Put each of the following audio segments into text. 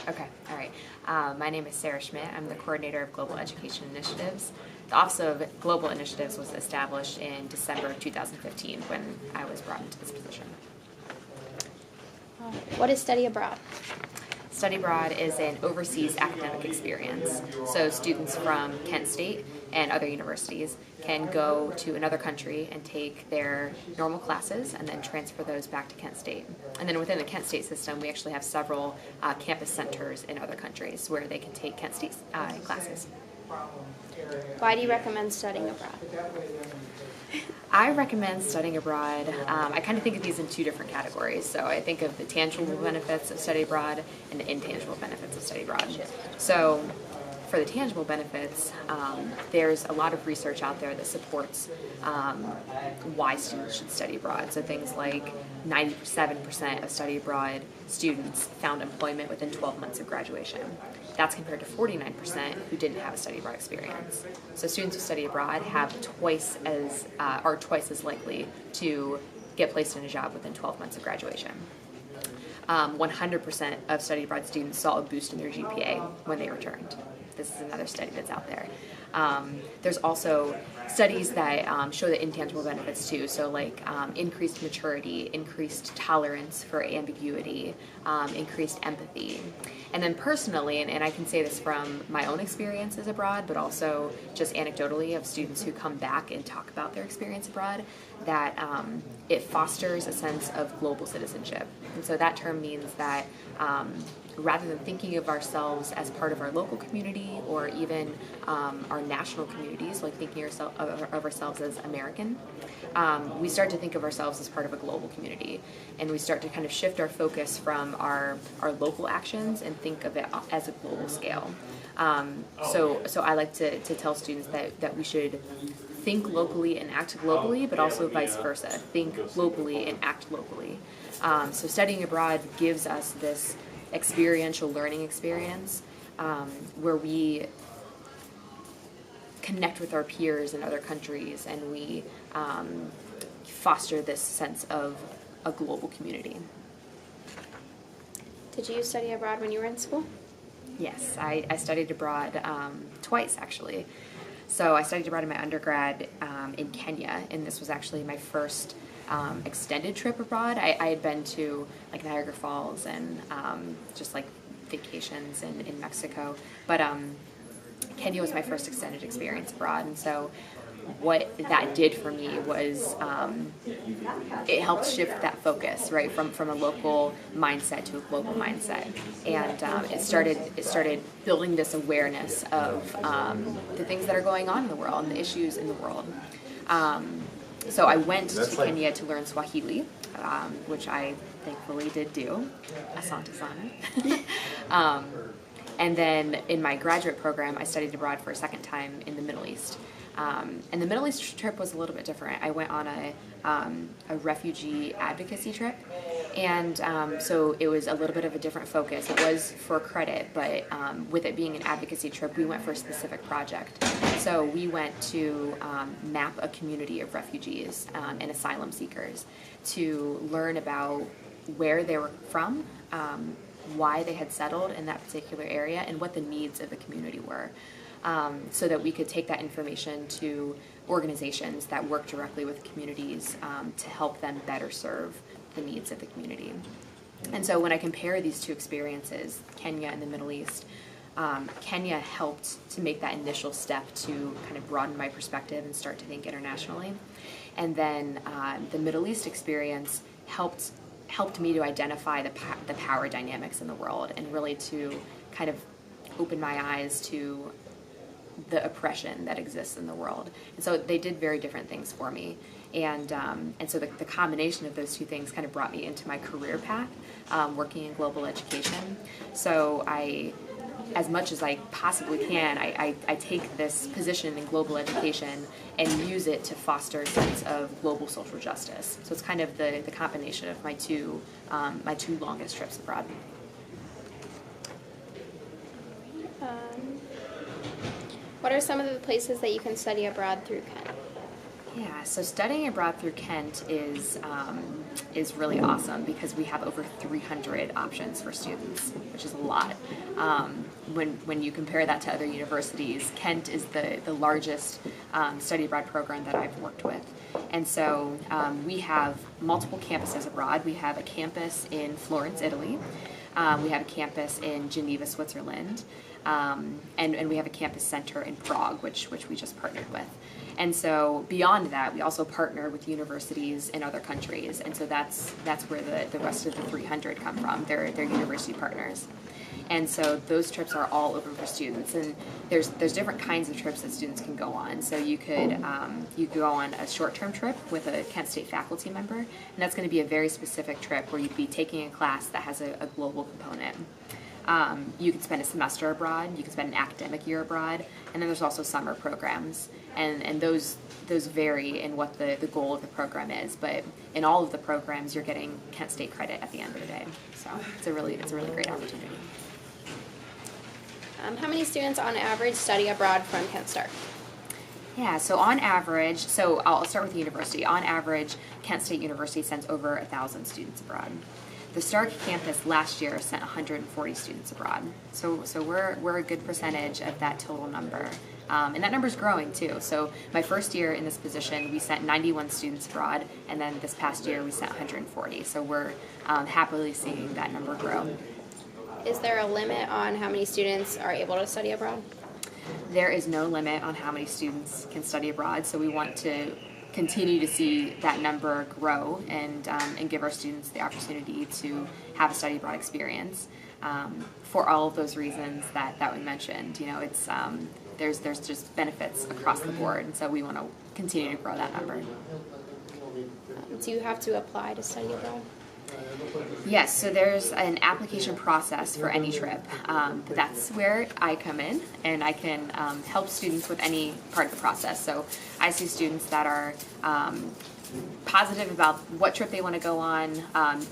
Okay, all right. My name is Sarah Schmidt. I'm the coordinator of Global Education Initiatives. The Office of Global Initiatives was established in December of 2015 when I was brought into this position. What is study abroad? Study abroad is an overseas academic experience. So students from Kent State and other universities can go to another country and take their normal classes and then transfer those back to Kent State. And then within the Kent State system, we actually have several campus centers in other countries where they can take Kent State classes. Why do you recommend studying abroad? I recommend studying abroad. I kind of think of these in two different categories. So I think of the tangible benefits of study abroad and the intangible benefits of study abroad. So for the tangible benefits, there's a lot of research out there that supports why students should study abroad. So things like 97% of study abroad students found employment within 12 months of graduation. That's compared to 49% who didn't have a study abroad experience. So students who study abroad are twice as likely to get placed in a job within 12 months of graduation. 100% of study abroad students saw a boost in their GPA when they returned. This is another study that's out there. There's also studies that show the intangible benefits too, so like increased maturity, increased tolerance for ambiguity, increased empathy. And then personally, and I can say this from my own experiences abroad, but also just anecdotally of students who come back and talk about their experience abroad, that it fosters a sense of global citizenship. And so that term means that rather than thinking of ourselves as part of our local community or even our national communities, like thinking of ourselves as American, we start to think of ourselves as part of a global community. And we start to kind of shift our focus from our local actions and think of it as a global scale. So I like to tell students that we should think locally and act globally, but also vice versa. Think globally and act locally. So studying abroad gives us this experiential learning experience where we connect with our peers in other countries and we foster this sense of a global community. Did you study abroad when you were in school? Yes, I studied abroad twice actually. So I studied abroad in my undergrad in Kenya, and this was actually my first extended trip abroad. I had been to like Niagara Falls and just like vacations in Mexico, but Kenya was my first extended experience abroad, and so what that did for me was it helped shift that focus, right, from a local mindset to a global mindset, and it started building this awareness of the things that are going on in the world and the issues in the world. So I went to Kenya to learn Swahili, which I thankfully did do. Asante sana. And then in my graduate program, I studied abroad for a second time in the Middle East. And the Middle East trip was a little bit different. I went on a refugee advocacy trip, and so it was a little bit of a different focus. It was for credit, but with it being an advocacy trip, we went for a specific project. So we went to map a community of refugees and asylum seekers to learn about where they were from, why they had settled in that particular area, and what the needs of the community were. So that we could take that information to organizations that work directly with communities to help them better serve the needs of the community. And so when I compare these two experiences, Kenya and the Middle East, Kenya helped to make that initial step to kind of broaden my perspective and start to think internationally. And then the Middle East experience helped me to identify the power dynamics in the world and really to kind of open my eyes to the oppression that exists in the world. And so they did very different things for me. And so the combination of those two things kind of brought me into my career path, working in global education. So as much as I possibly can, I take this position in global education and use it to foster a sense of global social justice. So it's kind of the combination of my two longest trips abroad. What are some of the places that you can study abroad through Kent? Yeah, so studying abroad through Kent is really awesome because we have over 300 options for students, which is a lot. When you compare that to other universities, Kent is the largest study abroad program that I've worked with. And so we have multiple campuses abroad. We have a campus in Florence, Italy. We have a campus in Geneva, Switzerland. And we have a campus center in Prague, which we just partnered with. And so beyond that, we also partner with universities in other countries. And so that's where the rest of the 300 come from. They're university partners. And so those trips are all open for students, and there's different kinds of trips that students can go on. So you could go on a short-term trip with a Kent State faculty member, and that's going to be a very specific trip where you'd be taking a class that has a global component. You could spend a semester abroad, you could spend an academic year abroad, and then there's also summer programs, and those vary in what the goal of the program is. But in all of the programs, you're getting Kent State credit at the end of the day. So it's a really great opportunity. How many students on average study abroad from Kent Star? Yeah, so on average, so I'll start with the university. On average, Kent State University sends over 1,000 students abroad. The Stark campus last year sent 140 students abroad. So we're a good percentage of that total number. And that number's growing too. So my first year in this position, we sent 91 students abroad, and then this past year we sent 140. So we're happily seeing that number grow. Is there a limit on how many students are able to study abroad? There is no limit on how many students can study abroad, so we want to continue to see that number grow and give our students the opportunity to have a study abroad experience for all of those reasons that we mentioned. You know, it's there's just benefits across the board, and so we want to continue to grow that number. Do you have to apply to study abroad? Yes, so there's an application process for any trip, but that's where I come in, and I can help students with any part of the process. So I see students that are positive about what trip they want to go on,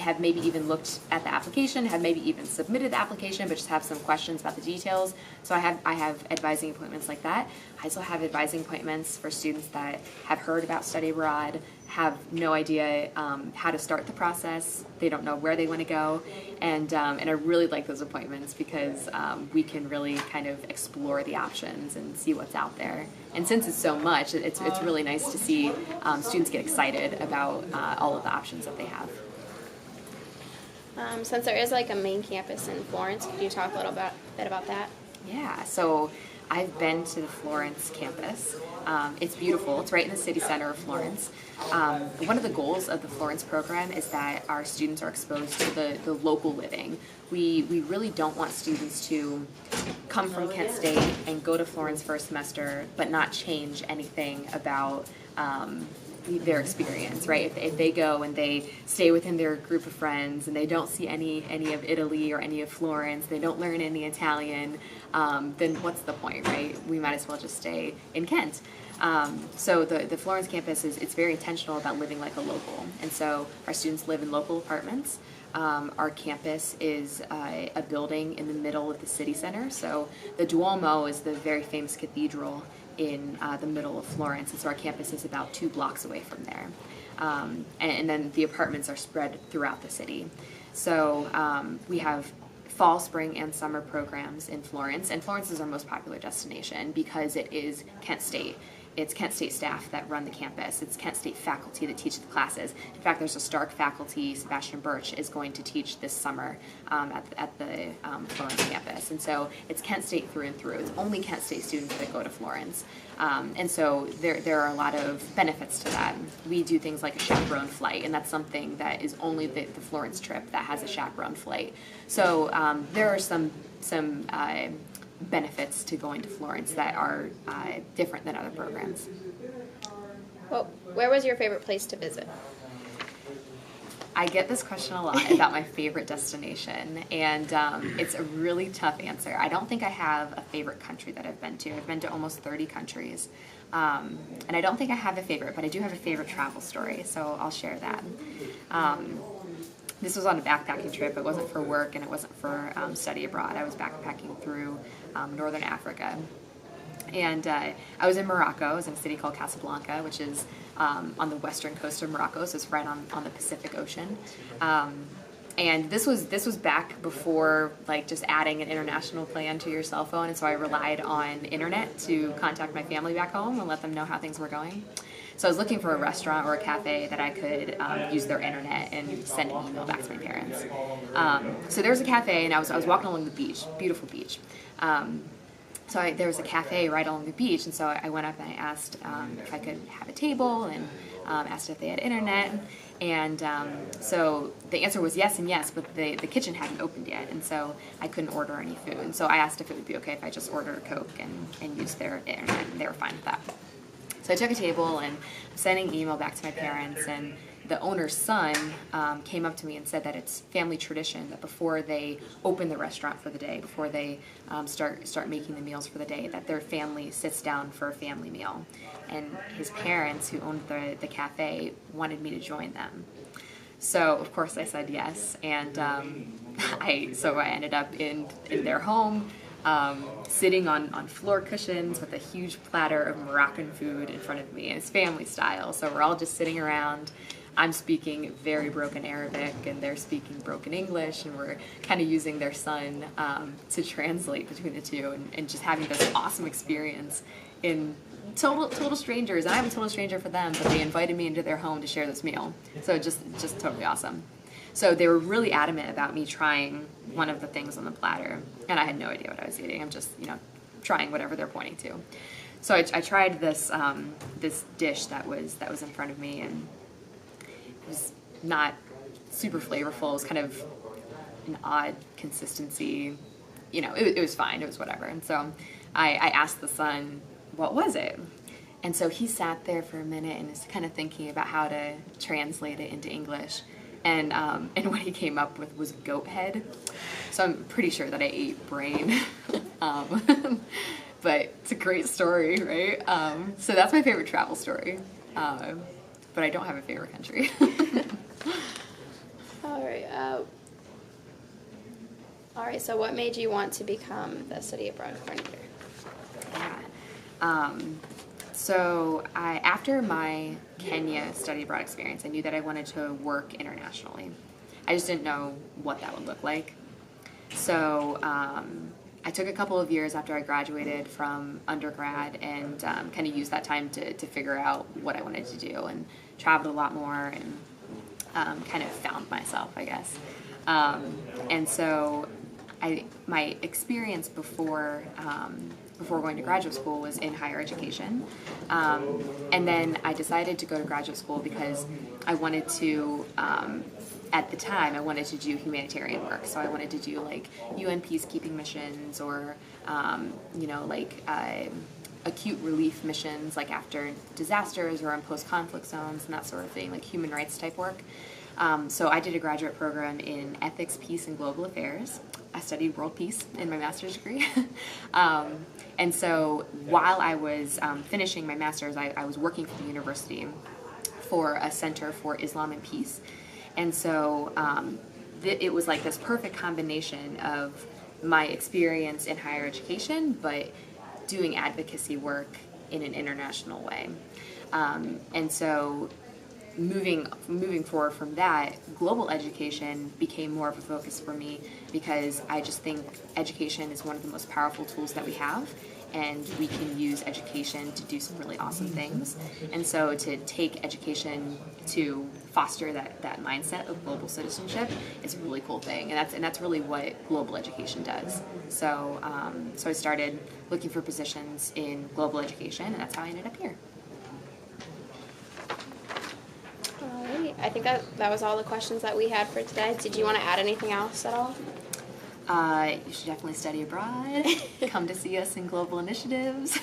have maybe even looked at the application, have maybe even submitted the application, but just have some questions about the details. So I have advising appointments like that. I also have advising appointments for students that have heard about study abroad, have no idea how to start the process. They don't know where they want to go, and I really like those appointments because we can really kind of explore the options and see what's out there. And since it's so much, it's really nice to see students get excited about all of the options that they have. Since there is like a main campus in Florence, could you talk a little bit about that? Yeah, so I've been to the Florence campus. It's beautiful. It's right in the city center of Florence. One of the goals of the Florence program is that our students are exposed to the local living. We really don't want students to come from Kent State and go to Florence for a semester but not change anything about their experience, right? If they go and they stay within their group of friends and they don't see any of Italy or any of Florence, they don't learn any Italian, then what's the point, right? We might as well just stay in Kent. So the Florence campus it's very intentional about living like a local, and so our students live in local apartments. Our campus is a building in the middle of the city center. So the Duomo is the very famous cathedral in the middle of Florence, and so our campus is about 2 blocks away from there. And then the apartments are spread throughout the city. So we have fall, spring, and summer programs in Florence, and Florence is our most popular destination because it is Kent State. It's Kent State staff that run the campus. It's Kent State faculty that teach the classes. In fact, there's a Stark faculty, Sebastian Birch, is going to teach this summer at the Florence campus. And so it's Kent State through and through. It's only Kent State students that go to Florence. And so there are a lot of benefits to that. We do things like a chaperone flight, and that's something that is only the Florence trip that has a chaperone flight. So there are some benefits to going to Florence that are different than other programs. Well, where was your favorite place to visit? I get this question a lot about my favorite destination, and it's a really tough answer. I don't think I have a favorite country that I've been to. I've been to almost 30 countries, and I don't think I have a favorite, but I do have a favorite travel story, so I'll share that. This was on a backpacking trip. It wasn't for work, and it wasn't for study abroad. I was backpacking through northern Africa. And I was in Morocco. I was in a city called Casablanca, which is on the western coast of Morocco, so it's right on the Pacific Ocean. And this was back before like just adding an international plan to your cell phone, and so I relied on internet to contact my family back home and let them know how things were going. So I was looking for a restaurant or a cafe that I could use their internet and send an email back to my parents. So there was a cafe, and I was walking along the beach, beautiful beach. There was a cafe right along the beach, and so I went up and I asked if I could have a table, and asked if they had internet. And so the answer was yes and yes, but the kitchen hadn't opened yet, and so I couldn't order any food. And so I asked if it would be okay if I just ordered a Coke and used their internet, and they were fine with that. So I took a table and I'm sending an email back to my parents, and the owner's son came up to me and said that it's family tradition that before they open the restaurant for the day, before they start making the meals for the day, that their family sits down for a family meal. And his parents, who owned the cafe, wanted me to join them. So of course I said yes, and I ended up in their home, sitting on floor cushions with a huge platter of Moroccan food in front of me. And it's family style, so we're all just sitting around. I'm speaking very broken Arabic, and they're speaking broken English, and we're kind of using their son to translate between the two, and just having this awesome experience in total strangers. And I'm a total stranger for them, but they invited me into their home to share this meal. So just totally awesome. So they were really adamant about me trying one of the things on the platter, and I had no idea what I was eating. I'm just, trying whatever they're pointing to. So I tried this this dish that was in front of me, and it was not super flavorful. It was kind of an odd consistency. It was fine. It was whatever. And so I asked the son, what was it? And so he sat there for a minute and was kind of thinking about how to translate it into English. And what he came up with was goat head. So I'm pretty sure that I ate brain. But it's a great story, right? So that's my favorite travel story. But I don't have a favorite country. All right, so what made you want to become the study abroad coordinator? Yeah. So after my Kenya study abroad experience, I knew that I wanted to work internationally. I just didn't know what that would look like. So I took a couple of years after I graduated from undergrad and kind of used that time to figure out what I wanted to do, and traveled a lot more and kind of found myself, I guess. And so my experience before going to graduate school was in higher education. And then I decided to go to graduate school because I wanted to, at the time, I wanted to do humanitarian work. So I wanted to do like UN peacekeeping missions, or, acute relief missions, like after disasters or in post-conflict zones and that sort of thing, like human rights type work. So I did a graduate program in ethics, peace, and global affairs. I studied world peace in my master's degree. And so while I was finishing my master's, I was working for the university for a Center for Islam and Peace. And so it was like this perfect combination of my experience in higher education, but doing advocacy work in an international way. And so moving forward from that, global education became more of a focus for me, because I just think education is one of the most powerful tools that we have, and we can use education to do some really awesome things. And so to take education to foster that mindset of global citizenship is a really cool thing, and that's really what global education does. So I started looking for positions in global education, and that's how I ended up here. I think that was all the questions that we had for today. Did you want to add anything else at all? You should definitely study abroad. Come to see us in global initiatives.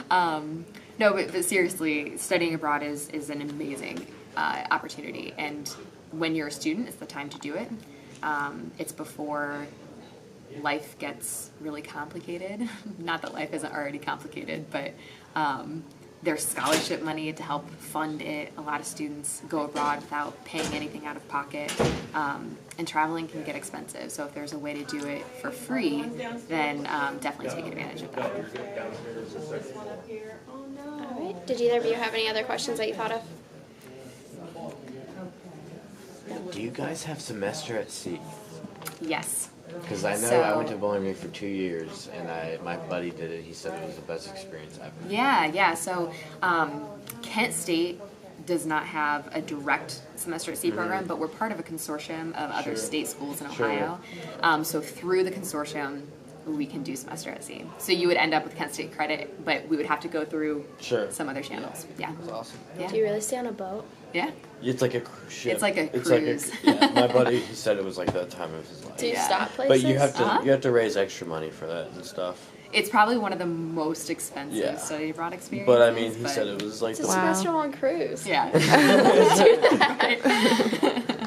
No, but seriously, studying abroad is an amazing opportunity. And when you're a student, it's the time to do it. It's before life gets really complicated. Not that life isn't already complicated, but there's scholarship money to help fund it. A lot of students go abroad without paying anything out of pocket, and traveling can get expensive. So if there's a way to do it for free, then definitely take advantage of that. All right. Did either of you have any other questions that you thought of? Do you guys have semester at sea? Yes. Because I know So- I went to Bowling Green for 2 years, and my buddy did it. He said it was the best experience ever. Yeah. So Kent State does not have a direct semester at sea program, but we're part of a consortium of other Sure. state schools in Sure. Ohio. So through the consortium, we can do semester at sea. So you would end up with Kent State credit, but we would have to go through Sure. some other channels. Yeah. That's awesome. Yeah. Do you really stay on a boat? Yeah. It's like a cruise ship. It's like a It's cruise. yeah, my buddy, he said it was like that time of his life. Do you Yeah. stop But places? you have to Uh-huh. you have to raise extra money for that and stuff. It's probably one of the most expensive Yeah. study abroad experiences. But I mean, he said it was like It's a the, Wow. semester long cruise. Yeah.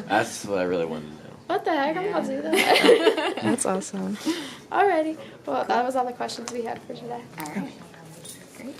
that's what I really wanted to know. What the heck? I'm gonna do that. That's awesome. Alrighty. Well, that was all the questions we had for today. All right. Great.